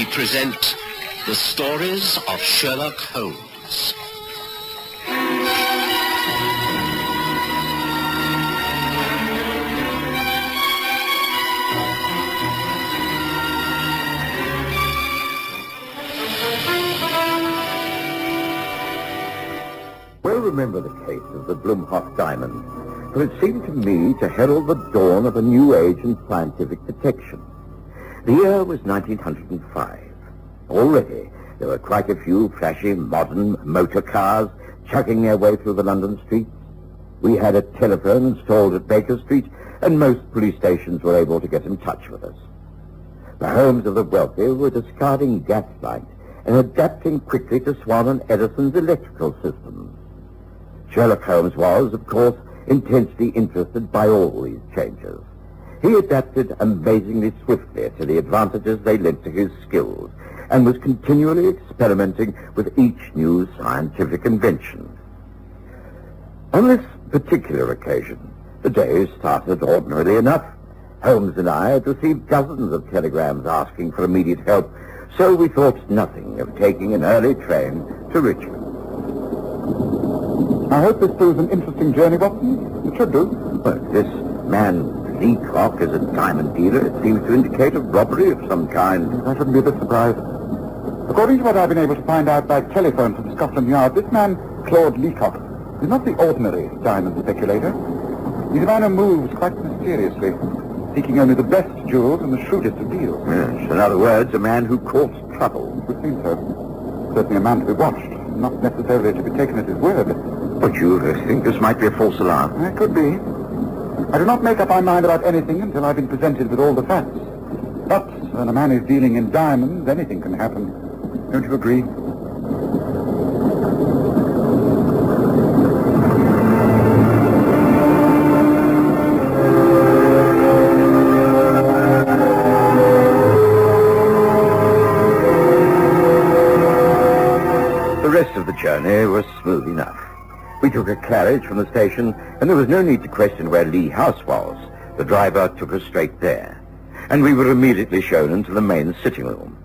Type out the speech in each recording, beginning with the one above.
we present the stories of Sherlock Holmes. Well, remember the case of the Bloemhof diamond, for it seemed to me to herald the dawn of a new age in scientific detection. The year was 1905. Already, there were quite a few flashy modern motor cars chugging their way through the London streets. We had a telephone installed at Baker Street, and most police stations were able to get in touch with us. The homes of the wealthy were discarding gaslight and adapting quickly to Swan and Edison's electrical systems. Sherlock Holmes was, of course, intensely interested by all these changes. He adapted amazingly swiftly to the advantages they lent to his skills, and was continually experimenting with each new scientific invention. On this particular occasion, the day started ordinarily enough. Holmes and I had received dozens of telegrams asking for immediate help, so we thought nothing of taking an early train to Richmond. I hope this proves an interesting journey, Watson. It should do. Well, this man Leacock is a diamond dealer. It seems to indicate a robbery of some kind. I shouldn't be a bit surprised. According to what I've been able to find out by telephone from Scotland Yard, this man, Claude Leacock, is not the ordinary diamond speculator. He's a man who moves quite mysteriously, seeking only the best jewels and the shrewdest of deals. Yes, in other words, a man who courts trouble. It would seem so. Certainly a man to be watched, not necessarily to be taken at his word. But you think this might be a false alarm? It could be. I do not make up my mind about anything until I've been presented with all the facts. But when a man is dealing in diamonds, anything can happen. Don't you agree? The rest of the journey was smooth enough. We took a carriage from the station, and there was no need to question where Lee House was. The driver took us straight there, and we were immediately shown into the main sitting room.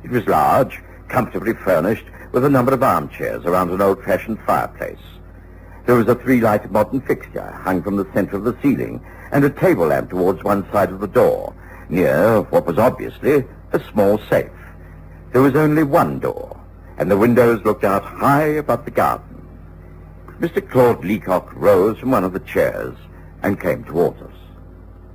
It was large, comfortably furnished, with a number of armchairs around an old-fashioned fireplace. There was a three-light modern fixture hung from the center of the ceiling, and a table lamp towards one side of the door, near what was obviously a small safe. There was only one door, and the windows looked out high above the garden. Mr. Claude Leacock rose from one of the chairs and came towards us.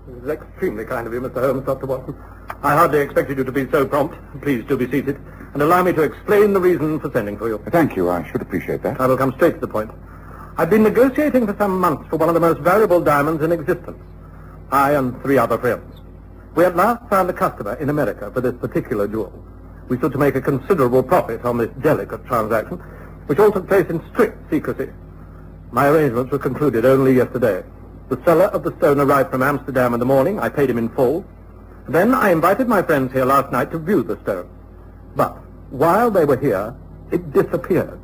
It is extremely kind of you, Mr. Holmes, Dr. Watson. I hardly expected you to be so prompt. Please do be seated, and allow me to explain the reason for sending for you. Thank you. I should appreciate that. I will come straight to the point. I've been negotiating for some months for one of the most valuable diamonds in existence. I and 3 other friends. We at last found a customer in America for this particular jewel. We stood to make a considerable profit on this delicate transaction, which all took place in strict secrecy. My arrangements were concluded only yesterday. The seller of the stone arrived from Amsterdam in the morning. I paid him in full. Then I invited my friends here last night to view the stone. But while they were here, it disappeared.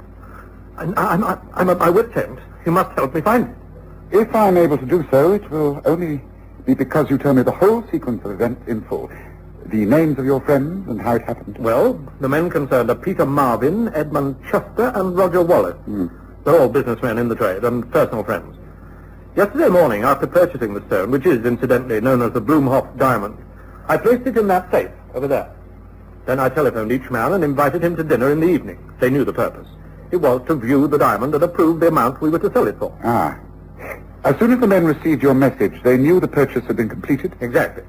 I'm at my wit's end. You must help me find it. If I'm able to do so, it will only be because you tell me the whole sequence of events in full. The names of your friends and how it happened. Well, the men concerned are Peter Marvin, Edmund Chester, and Roger Wallace. They're all businessmen in the trade and personal friends. Yesterday morning, after purchasing the stone, which is incidentally known as the Bloemhof diamond, I placed it in that safe over there. Then I telephoned each man and invited him to dinner in the evening. They knew the purpose. It was to view the diamond and approve the amount we were to sell it for. Ah. As soon as the men received your message, they knew the purchase had been completed? Exactly.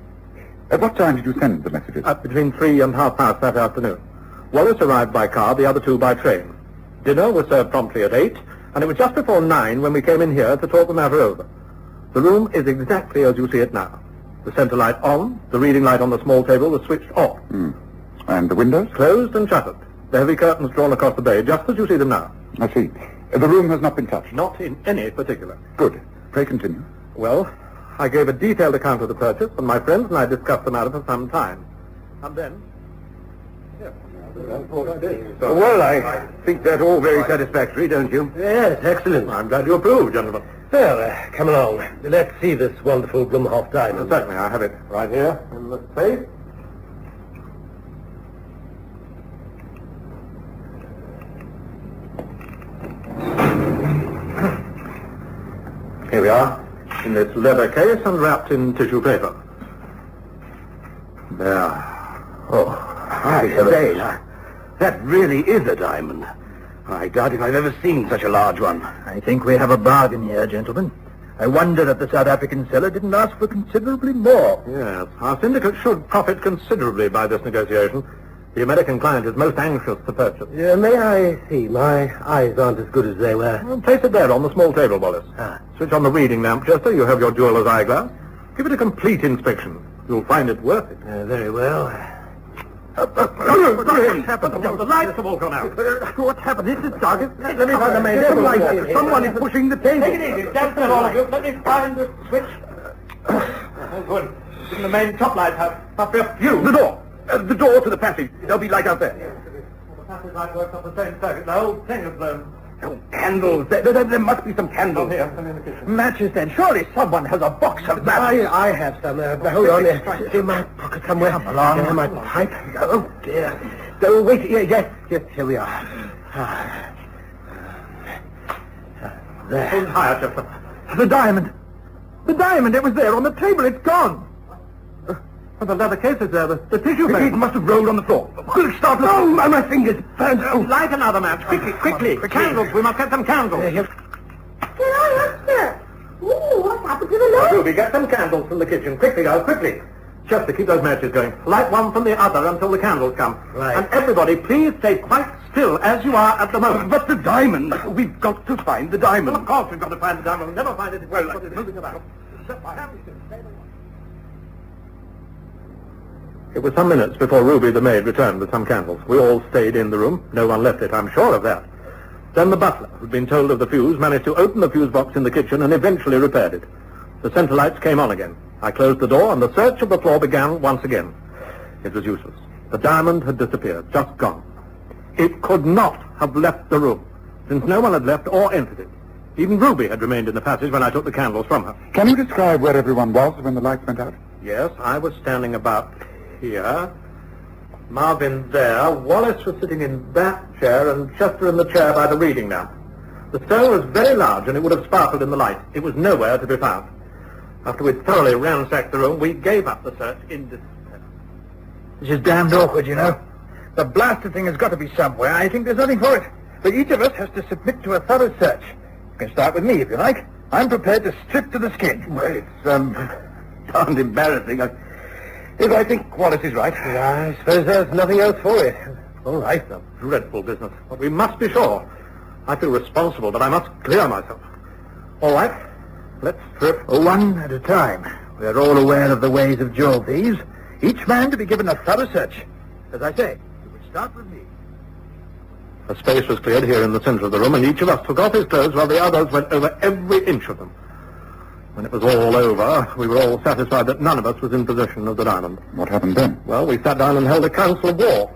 At what time did you send the messages? Between 3 and 5:30 that afternoon. Wallace arrived by car, the other 2 by train. Dinner was served promptly at 8, and it was just before 9 when we came in here to talk the matter over. The room is exactly as you see it now. The center light on, the reading light on the small table was switched off. And the windows? Closed and shuttered. The heavy curtains drawn across the bay, just as you see them now. I see. The room has not been touched? Not in any particular. Good. Pray continue. Well, I gave a detailed account of the purchase, and my friends and I discussed the matter for some time. And then... Well, I think that's all very satisfactory, don't you? Yes, excellent. I'm glad you approve, gentlemen. Well, come along. Let's see this wonderful Bloemhof diamond. Certainly, I have it right here in the safe. Here we are, in this leather case and wrapped in tissue paper. There. Oh, I say, that really is a diamond. I doubt if I've ever seen such a large one. I think we have a bargain here, gentlemen. I wonder that the South African seller didn't ask for considerably more. Yes, our syndicate should profit considerably by this negotiation. The American client is most anxious to purchase. May I see? My eyes aren't as good as they were. Well, place it there on the small table, Wallace. Switch on the reading lamp, Chester. You have your jeweler's eyeglass. Give it a complete inspection. You'll find it worth it. Very well. What's happened? The lights have all gone out. What's happened? This is dark. Let me find the main table. Someone is pushing the table. Take it easy. Stand still, all of you. Let me find the switch. Oh, good. Even the main top lights have to be you. The door. The door to the passage. There'll be light out there. The passage light works off the same circuit. The whole thing is blown. Oh, candles. There must be some candles. Here, some in the kitchen. Matches then. Surely someone has a box of matches. I have some. Hold on. It's in my pocket somewhere. Come along. Yeah, my pipe. Oh, dear. Oh, wait. Yes, here we are. There. Hold higher, Chester. The diamond. The diamond. It was there on the table. It's gone. Well, the leather case is there. The tissue paper. It must have rolled on the floor. Quick, start. Oh, my fingers. Oh. Light another match. Quickly. Candles. We must get some candles. Can I answer? Ooh, what happened to the light? Ruby, get some candles from the kitchen. Quickly, girls, quickly. Chester, keep those matches going. Light one from the other until the candles come. Right. And everybody, please stay quite still as you are at the moment. But the diamond. We've got to find the diamond. Well, of course we've got to find the diamond. We'll never find it. Well, it's moving about. It was some minutes before Ruby the maid returned with some candles. We all stayed in the room. No one left it, I'm sure of that. Then the butler, who'd been told of the fuse, managed to open the fuse box in the kitchen and eventually repaired it. The centre lights came on again. I closed the door and the search of the floor began once again. It was useless. The diamond had disappeared, just gone. It could not have left the room, since no one had left or entered it. Even Ruby had remained in the passage when I took the candles from her. Can you describe where everyone was when the lights went out? Yes, I was standing about here, Marvin there, Wallace was sitting in that chair, and Chester in the chair by the reading lamp. The stone was very large, and it would have sparkled in the light. It was nowhere to be found. After we'd thoroughly ransacked the room, we gave up the search in despair. This is damned awkward, you know. The blasted thing has got to be somewhere. I think there's nothing for it. But each of us has to submit to a thorough search. You can start with me, if you like. I'm prepared to strip to the skin. Well, it's, darned embarrassing. If I think Wallace is right. I suppose there's nothing else for it. All right, a dreadful business. But we must be sure. I feel responsible, but I must clear myself. All right, let's strip. One at a time. We're all aware of the ways of jewel thieves. Each man to be given a thorough search. As I say, we would start with me. A space was cleared here in the center of the room, and each of us took off his clothes while the others went over every inch of them. When it was all over, we were all satisfied that none of us was in possession of the diamond. what happened then? Well, we sat down and held a council of war.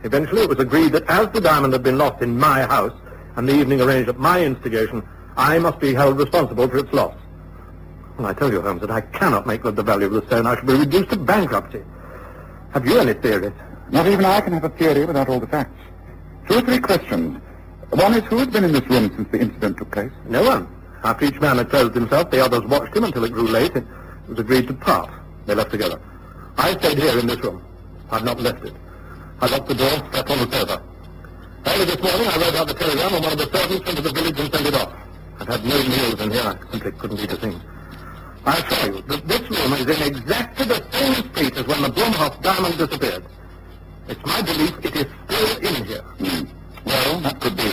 Eventually, it was agreed that as the diamond had been lost in my house, and the evening arranged at my instigation, I must be held responsible for its loss. Well, I tell you, Holmes, that I cannot make good the value of the stone. I shall be reduced to bankruptcy. Have you any theories? Not even I can have a theory without all the facts. 2 or 3 questions. One is, who had been in this room since the incident took place? No one. After each man had clothed himself, the others watched him until it grew late. It was agreed to part. They left together. I stayed here in this room. I've not left it. I locked the door, slept on the sofa. Early this morning, I wrote out the telegram, and one of the servants went to the village and sent it off. I've had no meals in here. I simply couldn't eat a thing. I assure you that this room is in exactly the same state as when the Bloemhof diamond disappeared. It's my belief it is still in here. Well, that could be.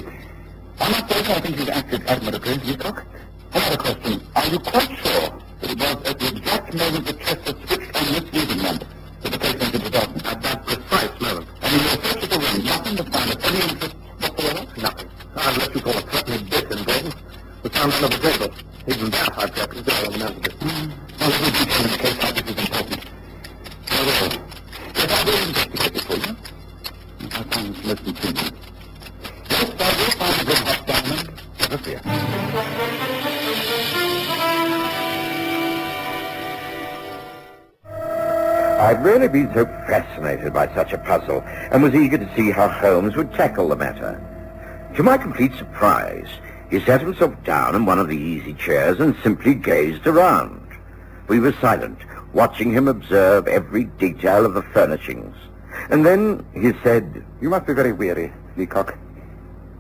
On that point, I think you've acted admirably, Leacock. Another question. Are you quite sure that it was at the exact moment that Chester switched on this reading lamp that the place went into darkness? At that precise moment. And in your search of the room, nothing to find of any interest whatsoever? Nothing. Unless you call a threatening bit important. We found under the table. Even that I've kept is there on the mantelpiece. Well, every detail in a case like this is important. Very well. Yes, I will investigate it for you. I find less than 2 minutes. Yes, I will find a good hot diamond. Never fear. I'd really been so fascinated by such a puzzle and was eager to see how Holmes would tackle the matter. To my complete surprise, He sat himself down in one of the easy chairs and simply gazed around. We were silent, watching him observe every detail of the furnishings. And then he said, You must be very weary, Leacock.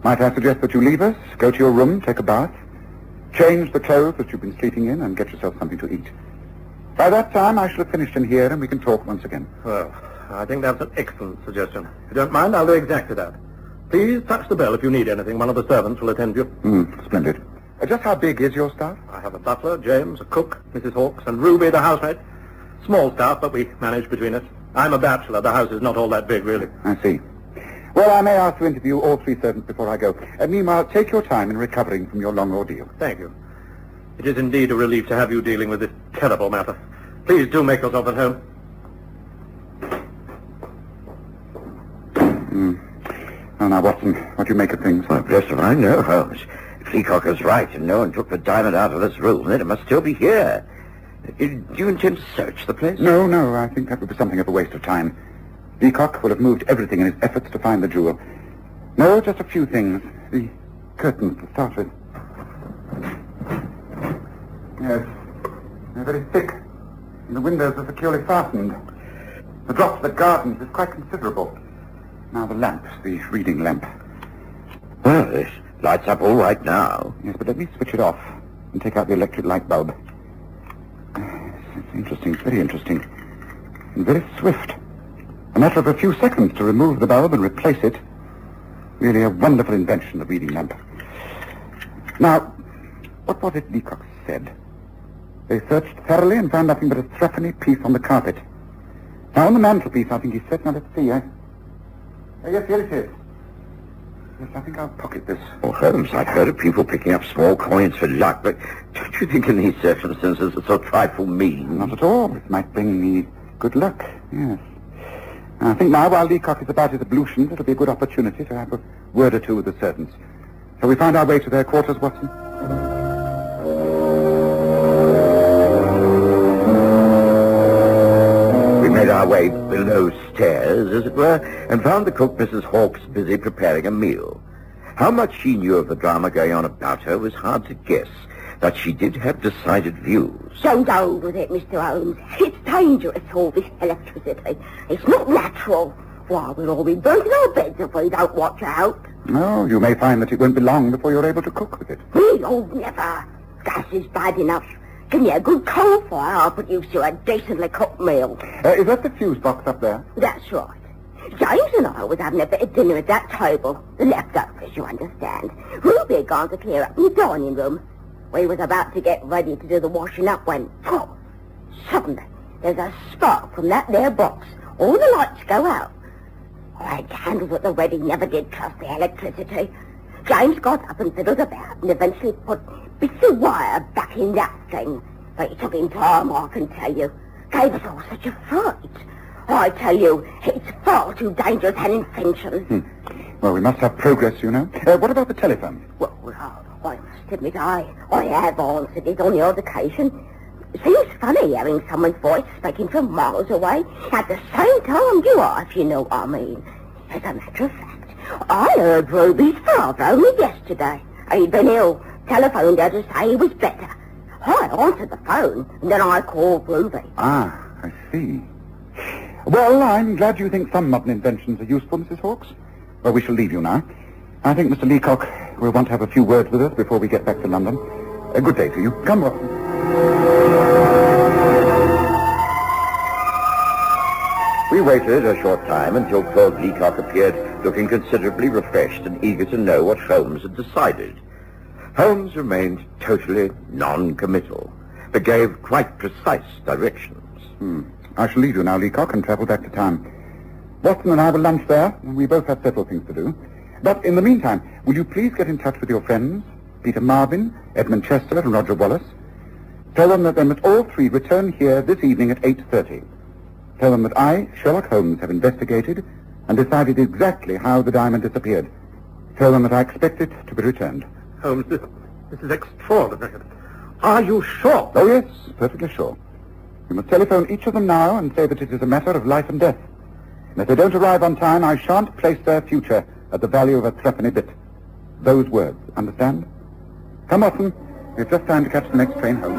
Might I suggest that you leave us, go to your room, take a bath, change the clothes that you've been sleeping in, and get yourself something to eat. By that time, I shall have finished in here, and we can talk once again. Well, I think that's an excellent suggestion. If you don't mind, I'll do exactly that. Please touch the bell if you need anything. One of the servants will attend you. Splendid. Just how big is your staff? I have a butler, James, a cook, Mrs. Hawkes, and Ruby, the housemaid. Small staff, but we manage between us. I'm a bachelor. The house is not all that big, really. I see. Well, I may ask to interview all three servants before I go. Meanwhile, take your time in recovering from your long ordeal. Thank you. It is indeed a relief to have you dealing with this terrible matter. Please do make yourself at home. Well, now, Watson, what do you make of things? Well, bless him, I know, Holmes. If Leacock is right and no one took the diamond out of this room, then it must still be here. Do you intend to search the place? No, I think that would be something of a waste of time. Leacock will have moved everything in his efforts to find the jewel. No, just a few things. The curtains to start with. Yes, they're very thick, and the windows are securely fastened. The drop to the gardens is quite considerable. Now the lamp, the reading lamp. Well, it lights up all right now. Yes, but let me switch it off and take out the electric light bulb. It's interesting, very interesting, and very swift. A matter of a few seconds to remove the bulb and replace it. Really a wonderful invention, the reading lamp. Now, what was it Leacock said? They searched thoroughly and found nothing but a threepenny piece on the carpet. Now, on the mantelpiece, I think he said, now let's see, yes, here it is. Yes, I think I'll pocket this. Oh, Holmes, I've heard of people picking up small coins for luck, but don't you think in these circumstances it's a trifle mean? Not at all. It might bring me good luck, yes. I think now, while Leacock is about his ablutions, it'll be a good opportunity to have a word or two with the servants. Shall we find our way to their quarters, Watson? We made our way below stairs, as it were, and found the cook, Mrs. Hawkes, busy preparing a meal. How much she knew of the drama going on about her was hard to guess, but she did have decided views. Don't go with it, Mr. Holmes. It's dangerous, all this electricity. It's not natural. Why, we'll all be burning our beds if we don't watch out. No, you may find that it won't be long before you're able to cook with it. Oh, never. Gas is bad enough. Give me a good coal fire, I'll put you to a decently cooked meal. Is that the fuse box up there? That's right. James and I was having a bit of dinner at that table. The leftovers, you understand. Ruby had gone to clear up in the dining room. We was about to get ready to do the washing up when, suddenly, there's a spark from that there box. All the lights go out. I had candles at the ready, never did trust the electricity. James got up and fiddled about and eventually put bits of wire back in that thing. But it took him time, I can tell you. Gave us all such a fright. I tell you, it's far too dangerous an invention. Well, we must have progress, you know. What about the telephone? Well, I must admit, I have answered it on the odd occasion. It seems funny hearing someone's voice speaking from miles away at the same time you are, if you know what I mean. As a matter of fact, I heard Ruby's father only yesterday. He'd been ill, telephoned her to say he was better. I answered the phone, and then I called Ruby. Ah, I see. Well, I'm glad you think some modern inventions are useful, Mrs. Hawkes. Well, we shall leave you now. I think Mr. Leacock will want to have a few words with us before we get back to London. A good day to you. Come, Watson. We waited a short time until Claude Leacock appeared, looking considerably refreshed and eager to know what Holmes had decided. Holmes remained totally non-committal, but gave quite precise directions. I shall leave you now, Leacock, and travel back to town. Watson and I will lunch there, and we both have several things to do. But in the meantime, will you please get in touch with your friends, Peter Marvin, Edmund Chester, and Roger Wallace? Tell them that they must all three return here this evening at 8:30. Tell them that I, Sherlock Holmes, have investigated and decided exactly how the diamond disappeared. Tell them that I expect it to be returned. Holmes, this is extraordinary. Are you sure? Oh, yes, perfectly sure. You must telephone each of them now and say that it is a matter of life and death. And if they don't arrive on time, I shan't place their future at the value of a threepenny bit. Those words, understand? Come, Watson. We've just time to catch the next train home.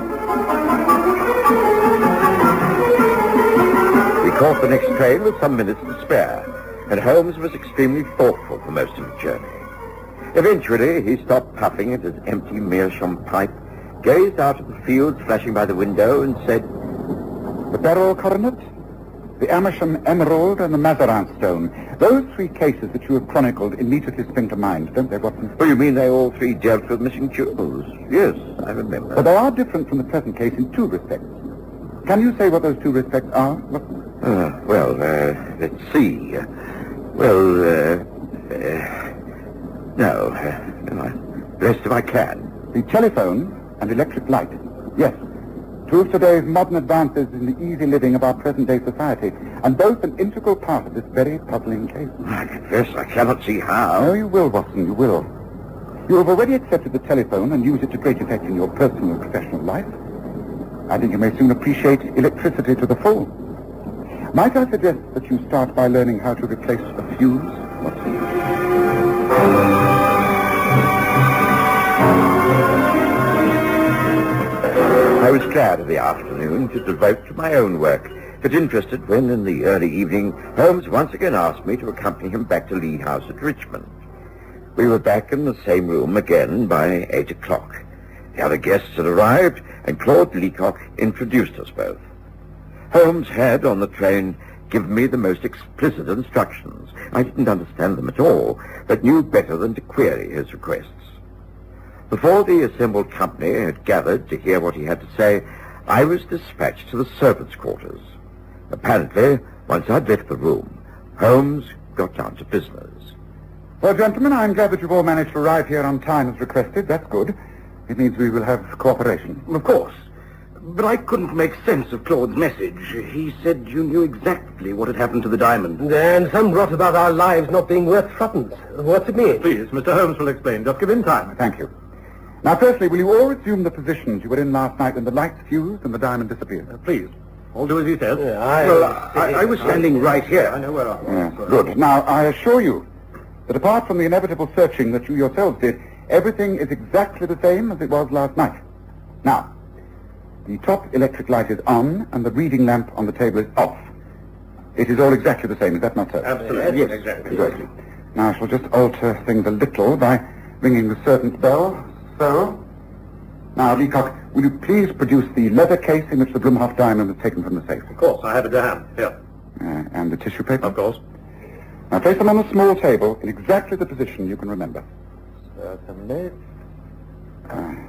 We caught the next train with some minutes to spare, and Holmes was extremely thoughtful for most of the journey. Eventually, he stopped puffing at his empty meerschaum pipe, gazed out at the fields flashing by the window, and said, The beryl coronet, the Amersham emerald, and the Mazarin stone. Those three cases that you have chronicled immediately spring to mind, don't they, Watson? "Oh, you mean they all three dealt with missing jewels?" "Yes, I remember." But they are different from the present case in two respects. Can you say what those two respects are, Watson? Let's see. No, the rest if I can. The telephone and electric light. Yes. Two of today's modern advances in the easy living of our present-day society, and both an integral part of this very puzzling case. I confess I cannot see how. Oh, you will, Watson, you will. You have already accepted the telephone and use it to great effect in your personal and professional life. I think you may soon appreciate electricity to the full. Might I suggest that you start by learning how to replace a fuse, Watson? I was glad of the afternoon to devote to my own work, but interested when, in the early evening, Holmes once again asked me to accompany him back to Lee House at Richmond. We were back in the same room again by 8 o'clock. The other guests had arrived, and Claude Leacock introduced us both. Holmes had, on the train, given me the most explicit instructions. I didn't understand them at all, but knew better than to query his requests. Before the assembled company had gathered to hear what he had to say, I was dispatched to the servants' quarters. Apparently, once I'd left the room, Holmes got down to business. Well, gentlemen, I'm glad that you've all managed to arrive here on time as requested. That's good. It means we will have cooperation. Of course. But I couldn't make sense of Claude's message. He said you knew exactly what had happened to the diamond. And some rot about our lives not being worth threepence. What's it mean? Please, Mr. Holmes will explain. Just give him time. Thank you. Now, firstly, will you all resume the positions you were in last night when the lights fused and the diamond disappeared? Please. All do as he says. I was standing right here. I know where I Yes, good. Now, I assure you that apart from the inevitable searching that you yourselves did, everything is exactly the same as it was last night. Now, the top electric light is on, and the reading lamp on the table is off. It is all exactly the same, is that not so? Absolutely. Yes, exactly. Now, I shall just alter things a little by ringing the servant's bell. So, now, Leacock, will you please produce the leather case in which the Bloemhof diamond was taken from the safe? Of course, I have it to hand. Here. And the tissue paper? Of course. Now, place them on the small table in exactly the position you can remember. Certainly.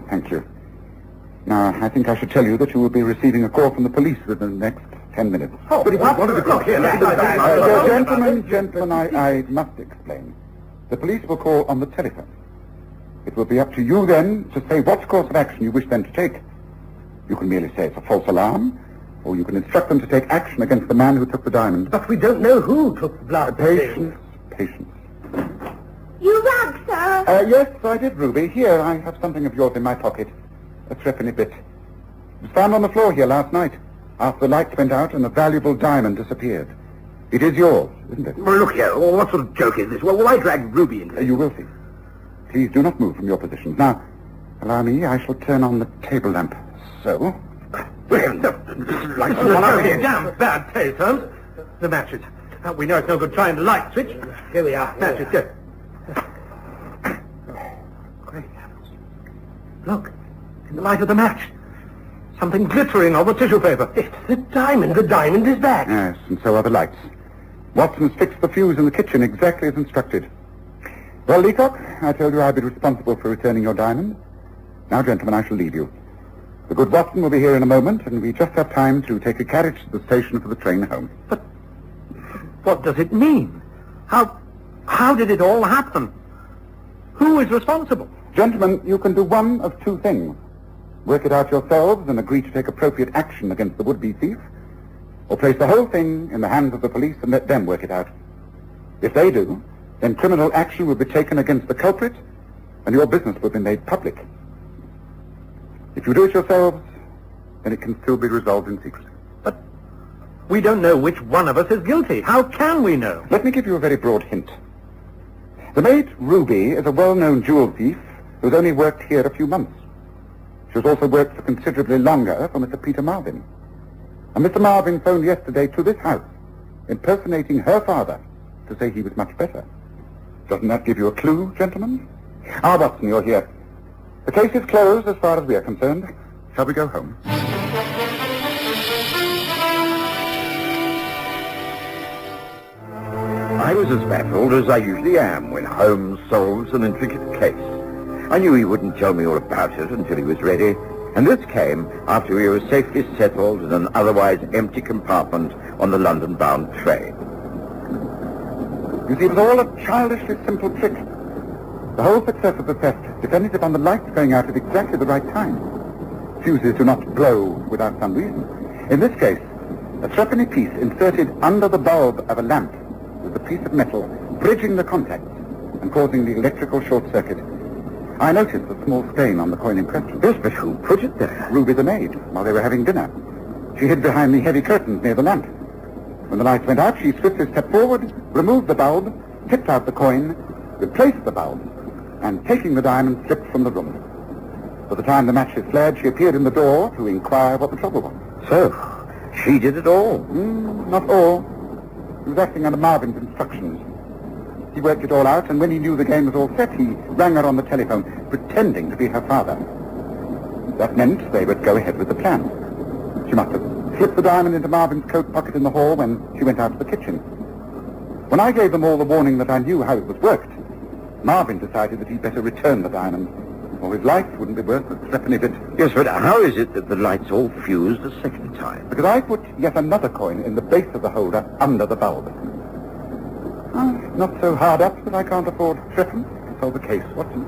Thank you. Now, I think I should tell you that you will be receiving a call from the police within the next 10 minutes. Oh, but he wanted to clock here. Gentlemen, I must explain. The police will call on the telephone. It will be up to you then to say what course of action you wish them to take. You can merely say it's a false alarm, or you can instruct them to take action against the man who took the diamond. But we don't know who took the blood. Patience. You rug, sir. Yes, I did, Ruby. Here, I have something of yours in my pocket. A threepenny bit. It was found on the floor here last night, after the lights went out and the valuable diamond disappeared. It is yours, isn't it? Well, look here. What sort of joke is this? Well, why drag Ruby into it? You will see. Please do not move from your positions. Now, allow me, I shall turn on the table lamp. So. Well, no, this is like someone out here. Damn bad taste, Holmes. The matches. We know it's no good trying the light switch. Here we are. Matches, go. Great heavens. Look, in the light of the match. Something glittering on the tissue paper. It's the diamond. The diamond is back. Yes, and so are the lights. Watson's fixed the fuse in the kitchen exactly as instructed. Well, Leacock, I told you I'd be responsible for returning your diamond. Now, gentlemen, I shall leave you. The good Watson will be here in a moment, and we just have time to take a carriage to the station for the train home. But what does it mean? How did it all happen? Who is responsible? Gentlemen, you can do one of two things. Work it out yourselves and agree to take appropriate action against the would-be thief, or place the whole thing in the hands of the police and let them work it out. If they do, then criminal action will be taken against the culprit, and your business will be made public. If you do it yourselves, then it can still be resolved in secrecy. But we don't know which one of us is guilty. How can we know? Let me give you a very broad hint. The maid, Ruby, is a well-known jewel thief who has only worked here a few months. She has also worked for considerably longer for Mr. Peter Marvin. And Mr. Marvin phoned yesterday to this house, impersonating her father, to say he was much better. Doesn't that give you a clue, gentlemen? Ah, Watson, you're here. The case is closed as far as we are concerned. Shall we go home? I was as baffled as I usually am when Holmes solves an intricate case. I knew he wouldn't tell me all about it until he was ready, and this came after we were safely settled in an otherwise empty compartment on the London-bound train. You see, it was all a childishly simple trick. The whole success of the theft depended upon the lights going out at exactly the right time. Fuses do not blow without some reason. In this case, a threepenny piece inserted under the bulb of a lamp was a piece of metal bridging the contacts and causing the electrical short circuit. I noticed a small stain on the coin in question. Yes, but who put it there? Ruby the maid, while they were having dinner. She hid behind the heavy curtains near the lamp. When the lights went out, she swiftly stepped forward, removed the bulb, tipped out the coin, replaced the bulb, and taking the diamond, slipped from the room. By the time the matches flared, she appeared in the door to inquire what the trouble was. So, she did it all? Not all. He was acting under Marvin's instructions. He worked it all out, and when he knew the game was all set, he rang her on the telephone, pretending to be her father. That meant they would go ahead with the plan. She must have slipped the diamond into Marvin's coat pocket in the hall when she went out to the kitchen. When I gave them all the warning that I knew how it was worked, Marvin decided that he'd better return the diamond, or his life wouldn't be worth a threepenny bit. Yes, but how is it that the lights all fused a second time? Because I put yet another coin in the base of the holder under the bulb. Not so hard up that I can't afford threepence to solve the case, Watson.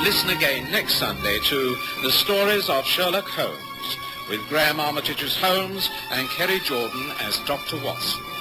Listen again next Sunday to The Stories of Sherlock Holmes, with Graham Armitage's Holmes and Kerry Jordan as Dr. Watson.